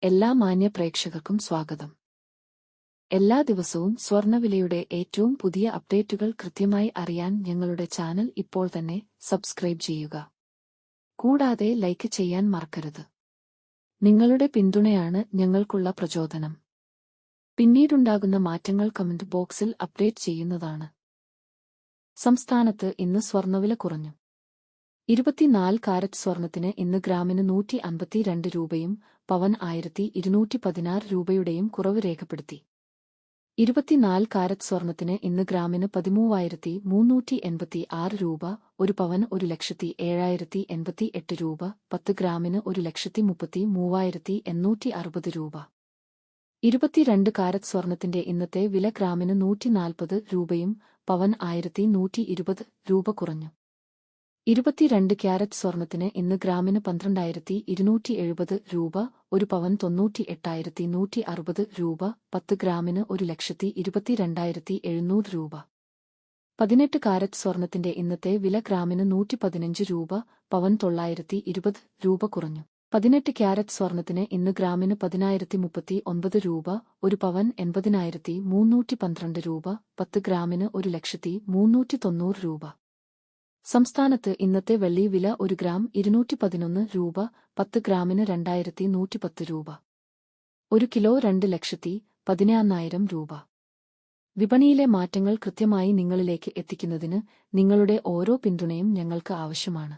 എല്ലാ മാന്യ പ്രേക്ഷകർക്കും സ്വാഗതം. എല്ലാ ദിവസവും സ്വർണ്ണവിലയുടെ ഏറ്റവും പുതിയ അപ്ഡേറ്റുകൾ കൃത്യമായി അറിയാൻ ഞങ്ങളുടെ ചാനൽ ഇപ്പോൾ തന്നെ സബ്സ്ക്രൈബ് ചെയ്യുക. കൂടാതെ ലൈക്ക് ചെയ്യാൻ മറക്കരുത്. നിങ്ങളുടെ പിന്തുണയാണ് ഞങ്ങൾക്കുള്ള പ്രചോദനം. പിന്നീടുണ്ടാകുന്ന മാറ്റങ്ങൾ കമന്റ് ബോക്സിൽ അപ്ഡേറ്റ് ചെയ്യുന്നതാണ്. സംസ്ഥാനത്ത് ഇന്ന് സ്വർണ്ണവില കുറഞ്ഞു. 24 കാരറ്റ് സ്വർണത്തിന് ഇന്ന് ഗ്രാമിന് 152 രൂപയും പവൻ 1216 രൂപയുടെയും കുറവ് രേഖപ്പെടുത്തി. 24 കാരറ്റ് സ്വർണത്തിന് ഇന്ന് ഗ്രാമിന് 13,386 രൂപ, ഒരു പവൻ 1,07,088 രൂപ, 10 ഗ്രാമിന് 1,33,860 രൂപ. 22 കാരറ്റ് സ്വർണത്തിന്റെ ഇന്നത്തെ വില ഗ്രാമിന് 140 രൂപയും പവൻ 1,120 രൂപ കുറഞ്ഞു. 22 ക്യാരറ്റ് സ്വർണത്തിന് ഇന്ന് ഗ്രാമിന് 12,270 രൂപ, ഒരു പവൻ 98,160 രൂപ, 10 ഗ്രാമിന് 1,22,700 രൂപ. 18 കാരറ്റ് സ്വർണത്തിന്റെ ഇന്നത്തെ വില ഗ്രാമിന് 115 രൂപ, പവൻ 920 രൂപ കുറഞ്ഞു. 18 ക്യാരറ്റ് സ്വർണത്തിന് ഇന്ന് ഗ്രാമിന് 10,039 രൂപ, ഒരു പവൻ 80,312 രൂപ, 10 ഗ്രാമിന് 1,390 രൂപ. സംസ്ഥാനത്ത് ഇന്നത്തെ വെള്ളി വില 1 ഗ്രാം 211 രൂപ, 10 ഗ്രാമിന് 2,110 രൂപ. 1 കിലോ 2,16,000 രൂപ. വിപണിയിലെ മാറ്റങ്ങൾ കൃത്യമായി നിങ്ങളിലേക്ക് എത്തിക്കുന്നതിന് നിങ്ങളുടെ ഓരോ പിന്തുണയും ഞങ്ങൾക്ക് ആവശ്യമാണ്.